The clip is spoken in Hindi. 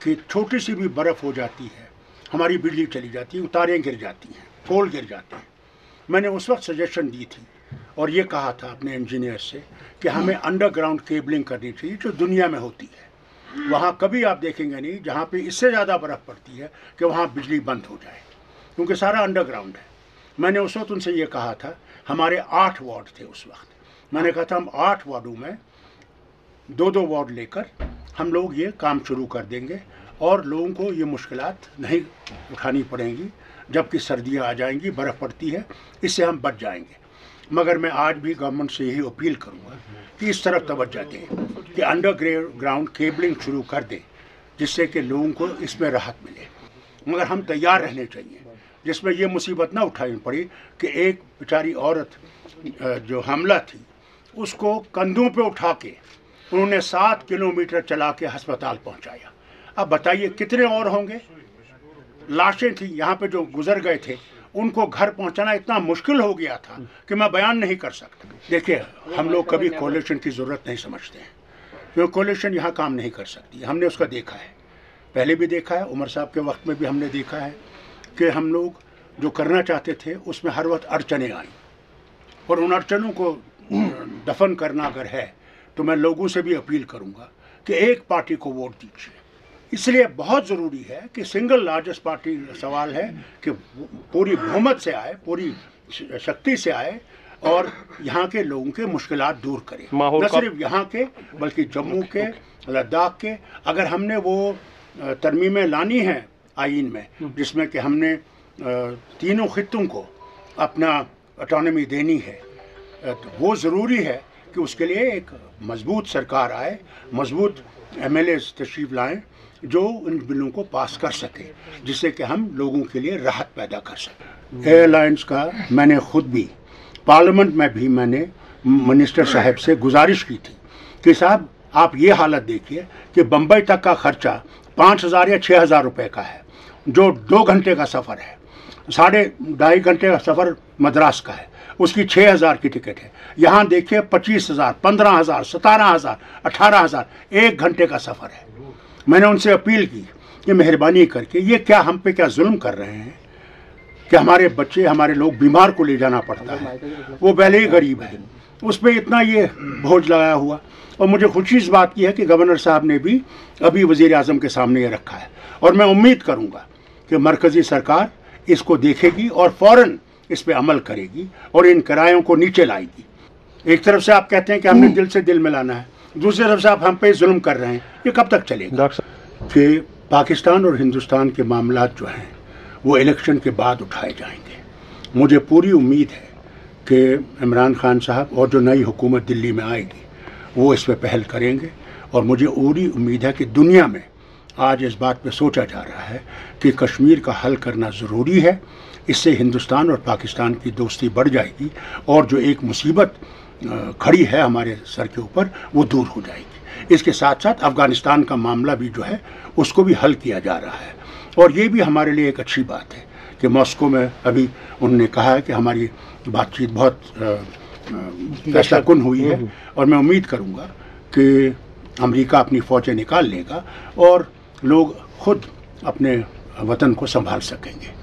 कि छोटी सी भी बर्फ़ हो जाती है, हमारी बिजली चली जाती है, तारें गिर जाती हैं, पोल गिर जाते हैं। मैंने उस वक्त सजेशन दी थी और ये कहा था अपने इंजीनियर से कि हमें अंडरग्राउंड केबलिंग करनी चाहिए जो दुनिया में होती है। वहाँ कभी आप देखेंगे नहीं जहाँ पे इससे ज़्यादा बर्फ़ पड़ती है कि वहाँ बिजली बंद हो जाए, क्योंकि सारा अंडरग्राउंड है। मैंने उस वक्त उनसे ये कहा था, हमारे 8 वार्ड थे उस वक्त, मैंने कहा था हम 8 वार्डों में 2-2 वार्ड लेकर हम लोग ये काम शुरू कर देंगे और लोगों को ये मुश्किलात नहीं उठानी पड़ेंगी। जबकि सर्दियाँ आ जाएंगी, बर्फ़ पड़ती है, इससे हम बच जाएंगे। मगर मैं आज भी गवर्नमेंट से यही अपील करूँगा कि इस तरफ तवज्जो दें कि अंडरग्राउंड केबलिंग शुरू कर दें, जिससे कि लोगों को इसमें राहत मिले। मगर हम तैयार रहने चाहिए, जिसमें ये मुसीबत ना उठानी पड़ी कि एक बेचारी औरत जो हमला थी उसको कंधों पे उठा के उन्होंने 7 किलोमीटर चला के अस्पताल पहुंचाया। अब बताइए कितने और होंगे। लाशें थी यहाँ पे जो गुजर गए थे, उनको घर पहुंचाना इतना मुश्किल हो गया था कि मैं बयान नहीं कर सकता। देखिए, हम लोग कभी कोalition की ज़रूरत नहीं समझते हैं, क्योंकि कोalition यहाँ काम नहीं कर सकती। हमने उसका देखा है, पहले भी देखा है, उमर साहब के वक्त में भी हमने देखा है कि हम लोग जो करना चाहते थे उसमें हर वक्त अड़चनें आई, और उन अड़चनों को दफन करना अगर है तो मैं लोगों से भी अपील करूंगा कि एक पार्टी को वोट दीजिए। इसलिए बहुत ज़रूरी है कि सिंगल लार्जेस्ट पार्टी, सवाल है कि पूरी बहुमत से आए, पूरी शक्ति से आए और यहाँ के लोगों के मुश्किलात दूर करें, न सिर्फ यहाँ के बल्कि जम्मू के, लद्दाख के। अगर हमने वो तरमीमें लानी है आइन में जिसमें कि हमने तीनों खित्तों को अपना ऑटोनॉमी देनी है, तो वो ज़रूरी है कि उसके लिए एक मजबूत सरकार आए, मजबूत MLA तशरीफ़ लाएं जो इन बिलों को पास कर सके, जिससे कि हम लोगों के लिए राहत पैदा कर सकें। एयरलाइंस का मैंने ख़ुद भी पार्लियामेंट में भी मैंने मिनिस्टर साहब से गुजारिश की थी कि साहब आप ये हालत देखिए कि बम्बई तक का खर्चा 5,000 या 6,000 रुपये का है, जो 2 घंटे का सफ़र है, 2.5 घंटे का सफ़र मद्रास का है, उसकी 6,000 की टिकट है। यहाँ देखिए 25,000, 15,000, 17,000, 18,000 1 घंटे का सफ़र है। मैंने उनसे अपील की कि मेहरबानी करके ये क्या हम पे क्या जुल्म कर रहे हैं कि हमारे बच्चे, हमारे लोग बीमार को ले जाना पड़ता है, वो पहले ही गरीब है, उस पर इतना ये बोझ लगाया हुआ। और मुझे खुशी इस बात की है कि गवर्नर साहब ने भी अभी वज़ीर आज़म के सामने ये रखा है, और मैं उम्मीद करूँगा कि मरकज़ी सरकार इसको देखेगी और फ़ौरन इस पर अमल करेगी और इन किरायों को नीचे लाएगी। एक तरफ से आप कहते हैं कि हमने दिल से दिल मिलाना है, दूसरी तरफ से आप हम पे जुल्म कर रहे हैं, ये कब तक चलेगा? कि पाकिस्तान और हिंदुस्तान के मामलात जो हैं वो इलेक्शन के बाद उठाए जाएंगे। मुझे पूरी उम्मीद है कि इमरान खान साहब और जो नई हुकूमत दिल्ली में आएगी वो इस पर पहल करेंगे, और मुझे पूरी उम्मीद है कि दुनिया में आज इस बात पे सोचा जा रहा है कि कश्मीर का हल करना ज़रूरी है। इससे हिंदुस्तान और पाकिस्तान की दोस्ती बढ़ जाएगी और जो एक मुसीबत खड़ी है हमारे सर के ऊपर वो दूर हो जाएगी। इसके साथ साथ अफ़गानिस्तान का मामला भी जो है उसको भी हल किया जा रहा है, और ये भी हमारे लिए एक अच्छी बात है कि मॉस्को में अभी उन्होंने कहा है कि हमारी बातचीत बहुत फैसला कुन हुई है, और मैं उम्मीद करूँगा कि अमेरिका अपनी फ़ौजें निकाल लेगा और लोग खुद अपने वतन को संभाल सकेंगे।